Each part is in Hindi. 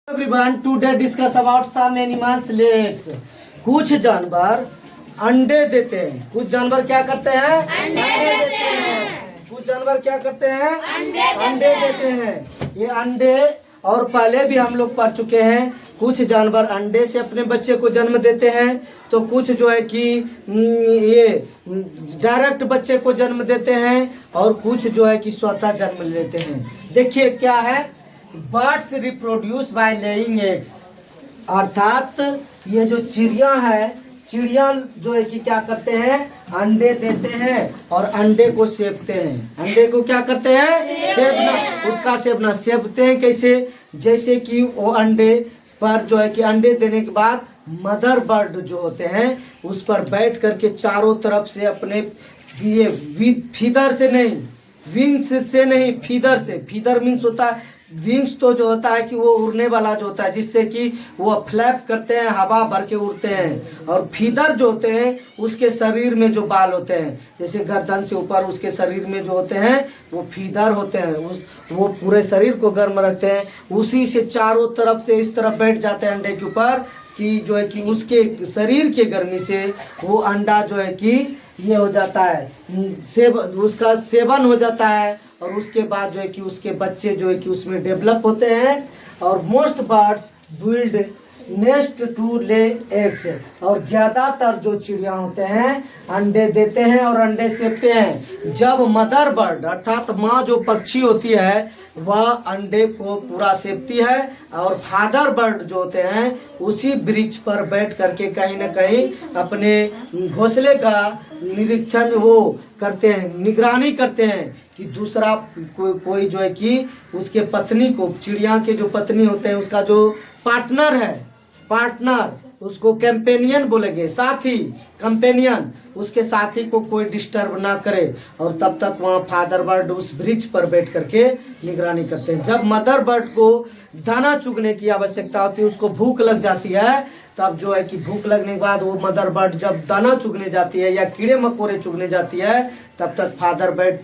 Everyone, today discuss about some animals legs. कुछ जानवर अंडे देते हैं। कुछ जानवर क्या करते हैं? अंडे देते हैं। कुछ जानवर क्या करते हैं? अंडे देते हैं। ये अंडे और पहले भी हम लोग पढ़ चुके हैं। कुछ जानवर अंडे से अपने बच्चे को जन्म देते हैं, तो कुछ जो है कि ये डायरेक्ट बच्चे को जन्म देते हैं, और कुछ जो है कि स्वतः जन्म लेते हैं। देखिए क्या है, birds reproduce by laying eggs, अर्थात ये जो चिड़िया है, चिड़िया जो है कि क्या करते हैं? अंडे देते हैं और अंडे को सेवते हैं। अंडे को क्या करते हैं? सेवना। उसका सेवना सेवते हैं कैसे? जैसे कि वो अंडे पर जो है कि अंडे देने के बाद मदर बर्ड जो होते हैं उस पर बैठ करके चारों तरफ से अपने ये फीदर से नहीं, विंग्स से नहीं, फीदर से। फीदर मीन्स होता है विंग्स, तो जो होता है कि वो उड़ने वाला जो होता है, जिससे कि वो फ्लैप करते हैं, हवा भर के उड़ते हैं। और फीदर जो होते हैं उसके शरीर में जो बाल होते हैं, जैसे गर्दन से ऊपर उसके शरीर में जो होते हैं वो फीदर होते हैं। वो पूरे शरीर को गर्म रखते हैं। उसी से चारों तरफ से इस तरफ बैठ जाते हैं अंडे के ऊपर, कि जो है कि उसके शरीर के गर्मी से वो अंडा जो है कि ये हो जाता है, उसका सेवन हो जाता है, और उसके बाद जो है कि उसके बच्चे जो है कि उसमें डेवलप होते हैं। और most birds build nest to lay eggs, और ज़्यादातर जो चिड़िया होते हैं अंडे देते हैं और अंडे सेवते हैं। जब मदर बर्ड अर्थात माँ जो पक्षी होती है वह अंडे को पूरा सेवती है, और फादर बर्ड जो होते हैं उसी वृक्ष पर बैठ करके कहीं ना कहीं अपने घोंसले का निरीक्षण वो करते हैं, निगरानी करते हैं कि दूसरा कोई जो है कि उसके पत्नी को, चिड़िया के जो पत्नी होते हैं उसका जो पार्टनर है, पार्टनर उसको कंपेनियन बोलेंगे, साथी, कंपेनियन, उसके साथी को कोई डिस्टर्ब ना करे। और तब तक वहाँ फादर बर्ड उस वृक्ष पर बैठ करके निगरानी करते हैं। जब मदर बर्ड को दाना चुगने की आवश्यकता होती है, उसको भूख लग जाती है, तब जो है कि भूख लगने के बाद वो मदर बर्ड जब दाना चुगने जाती है या कीड़े मकोड़े चुगने जाती है, तब तक फादर बर्ड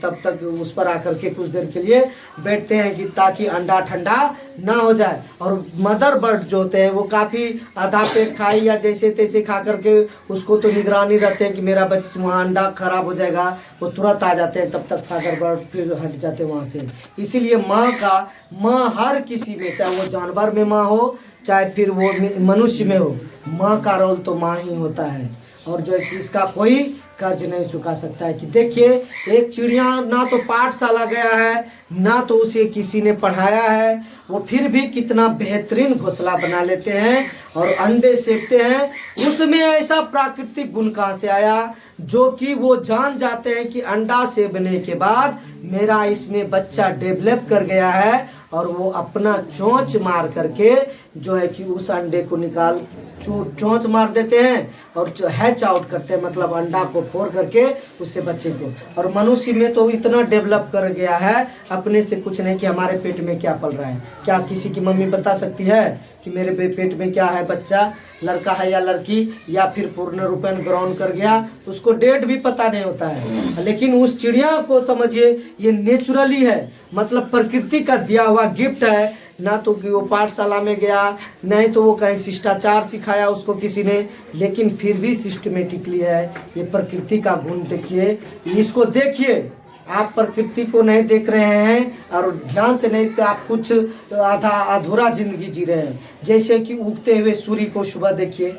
तब तक उस पर आकर के कुछ देर के लिए बैठते हैं कि ताकि अंडा ठंडा ना हो जाए। और मदर बर्ड जो होते हैं वो काफ़ी आधा पेट खाई या जैसे तैसे खा करके उसको तो निगरानी रहते हैं कि मेरा वहाँ अंडा खराब हो जाएगा, वो तुरंत आ जाते हैं। तब तक फादर बर्ड फिर हट जाते हैं वहाँ से। इसीलिए माँ हर किसी में, चाहे वो जानवर में माँ हो चाहे फिर वो मनुष्य में हो, माँ का रोल तो माँ ही होता है। और जो है कि इसका कोई कर्ज नहीं चुका सकता है। कि देखिए, एक चिड़िया ना तो पाठशाला गया है, ना तो उसे किसी ने पढ़ाया है, वो फिर भी कितना बेहतरीन घोंसला बना लेते हैं और अंडे सेकते हैं। उसमें ऐसा प्राकृतिक गुण कहाँ से आया, जो कि वो जान जाते हैं कि अंडा सेवने के बाद मेरा इसमें बच्चा डेवलप कर गया है, और वो अपना चोंच मार करके जो है कि उस अंडे को निकाल चोंच मार देते हैं और हैच आउट करते हैं, मतलब अंडा को फोड़ करके उससे बच्चे को। और मनुष्य में तो इतना डेवलप कर गया है अपने से कुछ नहीं कि हमारे पेट में क्या पल रहा है। क्या किसी की मम्मी बता सकती है कि मेरे पेट में क्या है, बच्चा लड़का है या लड़की, या फिर पूर्ण रूपेण ग्रहण कर गया, उसको डेट भी पता नहीं होता है। लेकिन उस चिड़िया को समझिए ये नेचुरली है, मतलब प्रकृति का दिया हुआ गिफ्ट है। ना तो कि वो पाठशाला में गया, नहीं तो वो कहीं शिष्टाचार सिखाया उसको किसी ने, लेकिन फिर भी सिस्टमेटिकली है। ये प्रकृति का गुण देखिए, इसको देखिए। आप प्रकृति को नहीं देख रहे हैं और ध्यान से नहीं, तो आप कुछ आधा अधूरा जिंदगी जी रहे हैं। जैसे कि उगते हुए सूर्य को सुबह देखिए,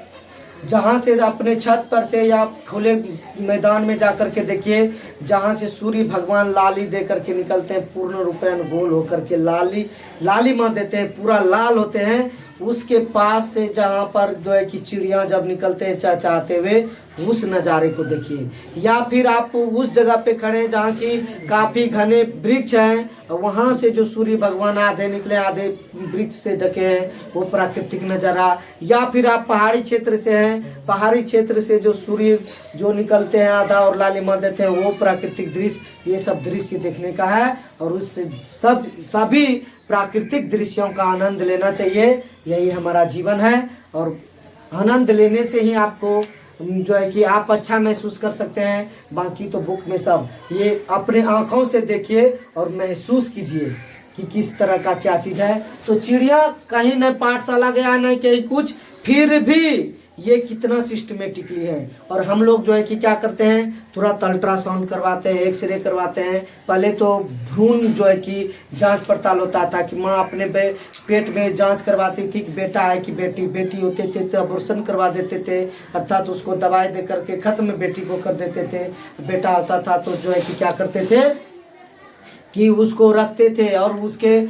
जहाँ से अपने छत पर से या खुले मैदान में जा कर के देखिए, जहाँ से सूर्य भगवान लाली दे करके निकलते हैं, पूर्ण रूपेण गोल होकर के लालिमा देते हैं, पूरा लाल होते हैं। उसके पास से जहाँ पर जो है कि चिड़िया जब निकलते हैं चहचहाते हुए, उस नज़ारे को देखिए। या फिर आप उस जगह पे खड़े हैं जहाँ की काफ़ी घने वृक्ष हैं, वहाँ से जो सूर्य भगवान आधे निकले आधे वृक्ष से ढके हैं, वो प्राकृतिक नज़ारा। या फिर आप पहाड़ी क्षेत्र से हैं, पहाड़ी क्षेत्र से जो सूर्य जो निकलते हैं आधा और लालिमा देते हैं, वो प्राकृतिक दृश्य। ये सब दृश्य देखने का है, और उससे सभी प्राकृतिक दृश्यों का आनंद लेना चाहिए। यही हमारा जीवन है, और आनंद लेने से ही आपको जो है कि आप अच्छा महसूस कर सकते हैं। बाकी तो बुक में सब, ये अपने आँखों से देखिए और महसूस कीजिए कि किस तरह का क्या चीज़ है। तो चिड़िया कहीं न पाठशाला गया न कहीं कुछ, फिर भी ये कितना सिस्टमेटिकली है। और हम लोग जो है कि क्या करते हैं, तुरंत अल्ट्रासाउंड करवाते हैं, एक्सरे करवाते हैं। पहले तो भ्रूण जो है कि जांच पड़ताल होता था कि माँ अपने पेट में जांच करवाती थी कि बेटा है कि बेटी, बेटी होते थे तो अबॉर्शन करवा देते थे, अर्थात उसको दवाई दे करके ख़त्म बेटी को कर देते थे। बेटा होता था तो जो है कि क्या करते थे कि उसको रखते थे, और उसके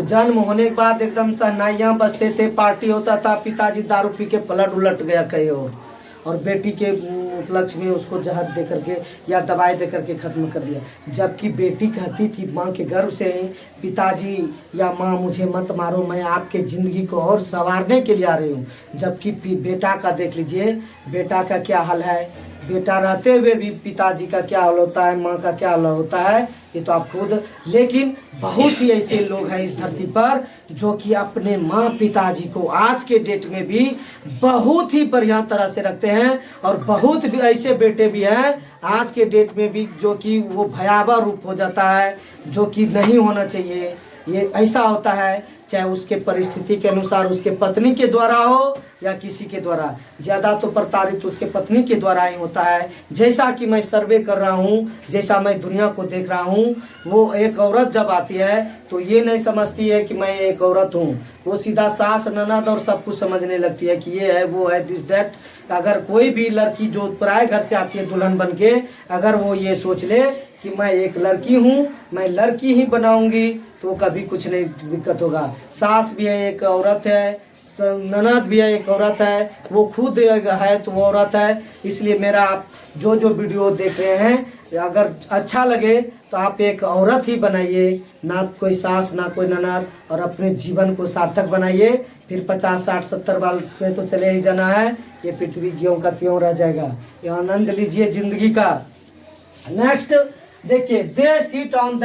जन्म होने के बाद एकदम सहनाइयाँ बजते थे, पार्टी होता था, पिताजी दारू पी के पलट उलट गया कहीं और बेटी के उपलक्ष्य में उसको जहर दे करके या दवाई दे करके ख़त्म कर दिया। जबकि बेटी कहती थी माँ के गर्भ से ही, पिताजी या माँ मुझे मत मारो, मैं आपके ज़िंदगी को और संवारने के लिए आ रही हूँ। जबकि बेटा का देख लीजिए, बेटा का क्या हाल है, बेटा रहते हुए भी पिताजी का क्या हाल होता है, माँ का क्या हाल होता है, ये तो आप खुद। लेकिन बहुत ही ऐसे लोग हैं इस धरती पर जो कि अपने माँ पिताजी को आज के डेट में भी बहुत ही बढ़िया तरह से रखते हैं, और बहुत भी ऐसे बेटे भी हैं आज के डेट में भी जो कि वो भयावह रूप हो जाता है, जो कि नहीं होना चाहिए। ये ऐसा होता है, चाहे उसके परिस्थिति के अनुसार उसके पत्नी के द्वारा हो या किसी के द्वारा, ज़्यादा तो प्रताड़ित उसके पत्नी के द्वारा ही होता है। जैसा कि मैं सर्वे कर रहा हूँ, जैसा मैं दुनिया को देख रहा हूँ, वो एक औरत जब आती है तो ये नहीं समझती है कि मैं एक औरत हूँ, वो सीधा सास ननद और सब कुछ समझने लगती है कि ये है वो है दिस दैट। अगर कोई भी लड़की जो पराए घर से आती है दुल्हन बन के, अगर वो ये सोच ले कि मैं एक लड़की हूँ, मैं लड़की ही बनाऊंगी, तो कभी कुछ नहीं दिक्कत होगा। सास भी है एक औरत है, ननद भी है एक औरत है, वो खुद है तो वो औरत है। इसलिए मेरा आप जो वीडियो देख रहे हैं, अगर अच्छा लगे तो आप एक औरत ही बनाइए, ना कोई सास ना कोई ननद, और अपने जीवन को सार्थक बनाइए। फिर 50 60 70 बाल पे तो चले ही जाना है, ये पृथ्वी ज्यों का त्यों रह जाएगा। ये आनंद लीजिए जिंदगी का। नेक्स्ट देखिए, they sit on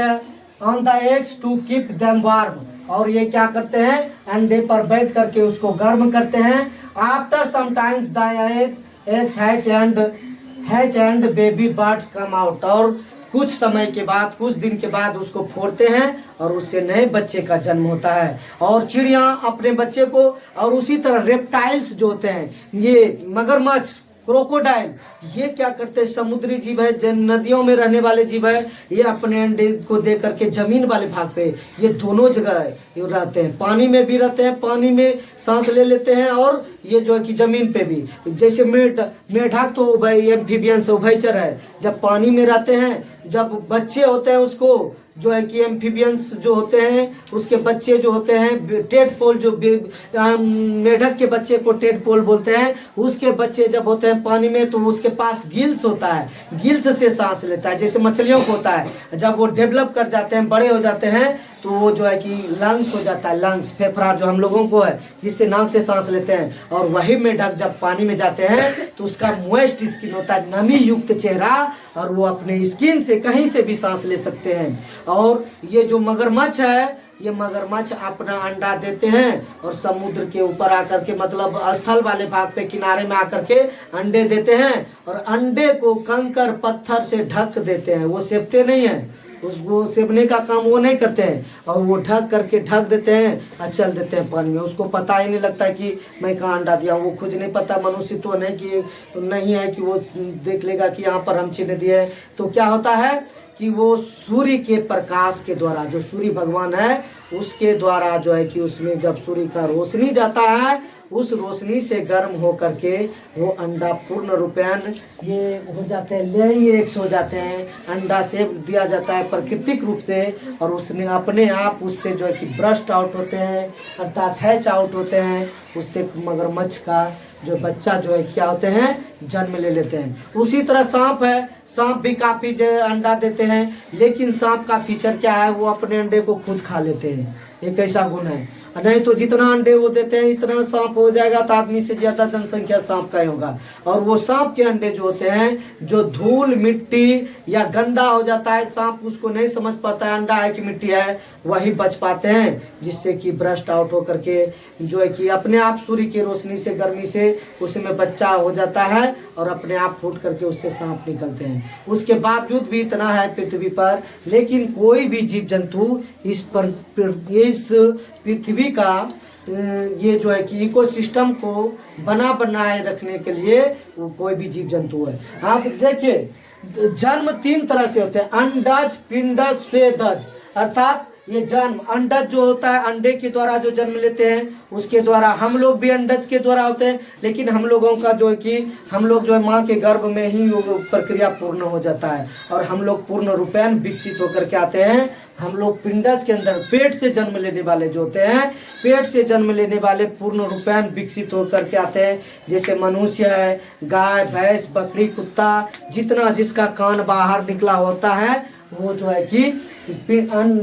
the eggs to keep them warm, और ये क्या करते हैं, अंडे पर बैठ करके उसको गर्म करते हैं। After some times the eggs hatch and baby birds come out, और कुछ समय के बाद, कुछ दिन के बाद उसको फोड़ते हैं और उससे नए बच्चे का जन्म होता है। और चिड़िया अपने बच्चे को, और उसी तरह रेप्टाइल्स जो होते हैं, ये मगरमच्छ, क्रोकोडाइल, ये क्या करते हैं, समुद्री जीव है, जो नदियों में रहने वाले जीव है, ये अपने अंडे को दे करके जमीन वाले भाग पे, ये दोनों जगह रहते हैं। पानी में भी रहते हैं, पानी में सांस ले लेते हैं, और ये जो है कि जमीन पे भी। जैसे मेढक तो एम्फीबियंस उभयचर है, जब पानी में रहते हैं, जब बच्चे होते हैं उसको जो है कि एम्फीबियंस जो होते हैं उसके बच्चे जो होते हैं, टेडपोल, जो मेढक के बच्चे को टेडपोल बोलते हैं, उसके बच्चे जब होते हैं पानी में तो उसके पास गिल्स होता है, गिल्स से सांस लेता है, जैसे मछलियों को होता है। जब वो डेवलप कर जाते हैं, बड़े हो जाते हैं, तो वो जो है कि लंग्स हो जाता है, लंग्स, फेफड़ा जो हम लोगों को है, जिससे नाक से सांस लेते हैं। और वही मेढक जब पानी में जाते हैं तो उसका मॉइस्ट स्किन होता है, नमी युक्त चेहरा, और वो अपने स्किन से कहीं से भी सांस ले सकते हैं। और ये जो मगरमच्छ है, ये मगरमच्छ अपना अंडा देते हैं और समुद्र के ऊपर आकर के, मतलब स्थल वाले भाग पे किनारे में आकर के अंडे देते हैं, और अंडे को कंकर पत्थर से ढक देते हैं। वो सेपते नहीं है, उसको सेपने का काम वो नहीं करते हैं, और वो ढक करके ढक देते हैं और चल देते हैं पानी में। उसको पता ही नहीं लगता कि मैं कहाँ अंडा दिया, वो खुद नहीं पता, मनुष्य तो नहीं है कि वो देख लेगा कि यहाँ पर हम चिन्ह दिए। तो क्या होता है कि वो सूर्य के प्रकाश के द्वारा, जो सूर्य भगवान है उसके द्वारा जो है कि उसमें जब सूर्य का रोशनी जाता है, उस रोशनी से गर्म हो करके वो अंडा पूर्ण रूपेण ये हो जाते हैं, लेइंग एग्स हो जाते हैं, अंडा सेप दिया जाता है प्राकृतिक रूप से, और उसने अपने आप उससे जो है कि ब्रस्ट आउट होते हैं, अर्थात हैच आउट होते हैं। उससे मगरमच्छ का जो बच्चा जो है क्या होते हैं, जन्म ले लेते हैं। उसी तरह सांप है, सांप भी काफ़ी जो अंडा देते हैं, लेकिन सांप का फीचर क्या है, वो अपने अंडे को खुद खा लेते हैं, एक ऐसा गुण है। नहीं तो जितना अंडे वो देते हैं इतना सांप हो जाएगा, तो आदमी से ज्यादा जनसंख्या सांप का ही होगा। और वो सांप के अंडे जो होते हैं, जो धूल मिट्टी या गंदा हो जाता है, सांप उसको नहीं समझ पाता है अंडा है कि मिट्टी है, वही बच पाते हैं, जिससे कि ब्रस्ट आउट होकर के जो है कि अपने आप सूर्य की रोशनी से, गर्मी से उसमें बच्चा हो जाता है और अपने आप फूट करके उससे सांप निकलते हैं। उसके बावजूद भी इतना है पृथ्वी पर, लेकिन कोई भी जीव जंतु इस पृथ्वी का ये जो है कि इकोसिस्टम को बनाए रखने के लिए वो कोई भी जीव जंतु है। आप देखिए, जन्म 3 तरह से होते हैं, अंडज, पिंडज, स्वेदज। अर्थात ये जन्म, अंडज जो होता है अंडे के द्वारा जो जन्म लेते हैं उसके द्वारा, हम लोग भी अंडज के द्वारा होते हैं, लेकिन हम लोगों का जो है कि हम लोग जो है माँ के गर्भ में ही वो प्रक्रिया पूर्ण हो जाता है और हम लोग पूर्ण रूपेण विकसित होकर के आते हैं। हम लोग पिंडज के अंदर पेट से जन्म लेने वाले जो होते हैं, पेट से जन्म लेने वाले पूर्ण रूपेण विकसित होकर के आते हैं। जैसे मनुष्य है, गाय, भैंस, बकरी, कुत्ता, जितना जिसका कान बाहर निकला होता है वो जो है कि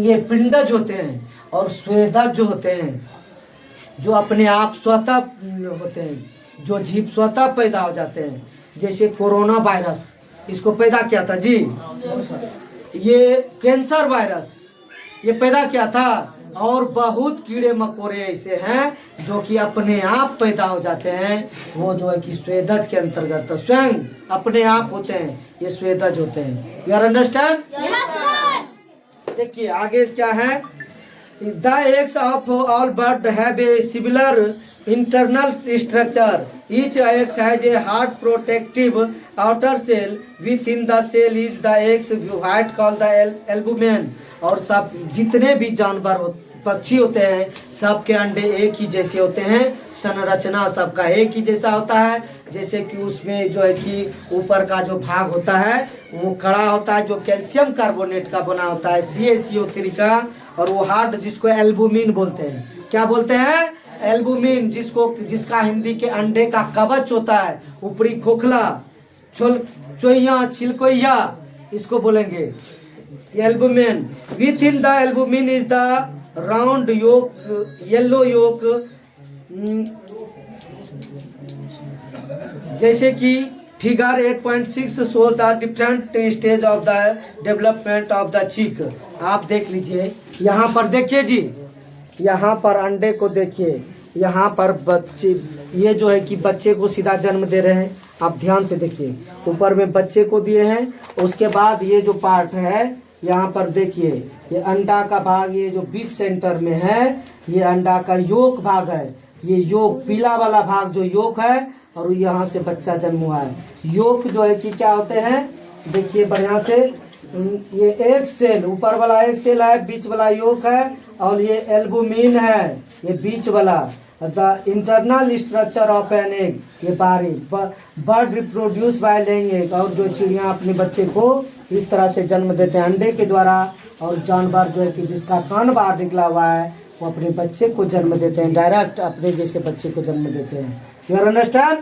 ये पिंडज होते हैं। और स्वेदज जो होते हैं, जो अपने आप स्वतः होते हैं, जो जीव स्वतः पैदा हो जाते हैं। जैसे कोरोना वायरस, इसको पैदा किया था जी, ये कैंसर वायरस ये पैदा किया था। और बहुत कीड़े मकोड़े ऐसे हैं जो कि अपने आप पैदा हो जाते हैं, वो जो है कि स्वेदज के अंतर्गत स्वयं अपने आप होते हैं, ये स्वेदज होते हैं। You are understand? देखिए आगे क्या है, the eggs of all bird have a similar internal structure. Each egg has a hard protective outer shell. Within the shell is the eggs white called the albumen. और सब जितने भी जानवर पक्षी होते हैं सबके अंडे एक ही जैसे होते हैं, संरचना सबका एक ही जैसा होता है। जैसे कि उसमें जो है कि ऊपर का जो भाग होता है वो कड़ा होता है, जो कैल्शियम कार्बोनेट का बना होता है, CaCO3 का, और वो हार्ड जिसको एल्बुमिन बोलते हैं। क्या बोलते हैं? एल्बुमिन, जिसका हिंदी के अंडे का कवच होता है, ऊपरी खोखला, चोइया, छिलकोइया, इसको बोलेंगे albumin. Within the albumin is the round yolk, yellow yolk. जैसे कि figure 8.6 show the different stage of the development of the chick. आप देख लीजिए, यहाँ पर देखिए जी, यहाँ पर अंडे को देखिए, यहाँ पर बच्चे, ये जो है कि बच्चे को सीधा जन्म दे रहे हैं। आप ध्यान से देखिए, ऊपर में बच्चे को दिए हैं, उसके बाद ये जो पार्ट है यहाँ पर देखिए, ये अंडा का भाग, ये जो बीच सेंटर में है ये अंडा का योक भाग है। ये योक पीला वाला भाग जो योक है, और यहाँ से बच्चा जन्म हुआ है। योक जो है कि क्या होते हैं, देखिए बढ़िया से, ये एक सेल, ऊपर वाला एक सेल है, बीच वाला योक है, और ये एल्बुमिन है, ये बीच वाला। The internal structure of an egg, ये बारी bird reproduce by laying egg. और जो चिड़िया अपने बच्चे को इस तरह से जन्म देते हैं अंडे के द्वारा, और जानवर जो है कि जिसका कान बाहर निकला हुआ है वो अपने बच्चे को जन्म देते हैं, डायरेक्ट अपने जैसे बच्चे को जन्म देते हैं। You are understand?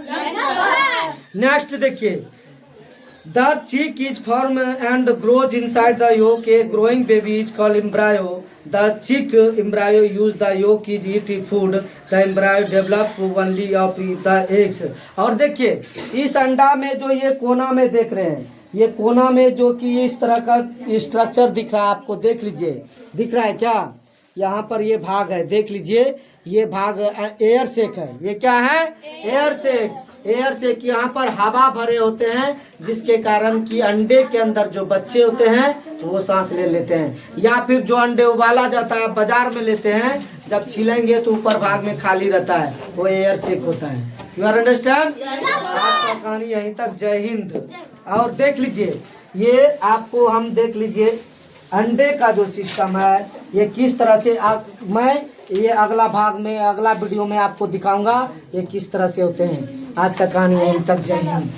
नेक्स्ट देखिए, the chick is formed and grows inside the yolk. A growing baby is called embryo. The chick embryo use the yolk is eat food. The embryo develop only of the eggs. और देखिए इस अंडा में जो ये कोना में देख रहे हैं, ये कोना में जो कि इस तरह का स्ट्रक्चर दिख रहा है आपको, देख लीजिए, दिख रहा है क्या? यहाँ पर ये भाग है, देख लीजिए, ये भाग एयर सेक है। ये क्या है? एयर सेक। एयर से कि यहाँ पर हवा भरे होते हैं, जिसके कारण कि अंडे के अंदर जो बच्चे होते हैं वो सांस ले लेते हैं। या फिर जो अंडे उबाला जाता है बाजार में लेते हैं, जब छिलेंगे तो ऊपर भाग में खाली रहता है, वो एयर सेक होता है। You are understand? आपका कहानी यहीं तक। जय हिंद। और देख लीजिए, ये आपको हम देख लीजिए अंडे का जो सिस्टम है ये किस तरह से, मैं ये अगला भाग में, अगला वीडियो में आपको दिखाऊंगा ये किस तरह से होते हैं। आज का कहानी यहीं तक। जय हिंद।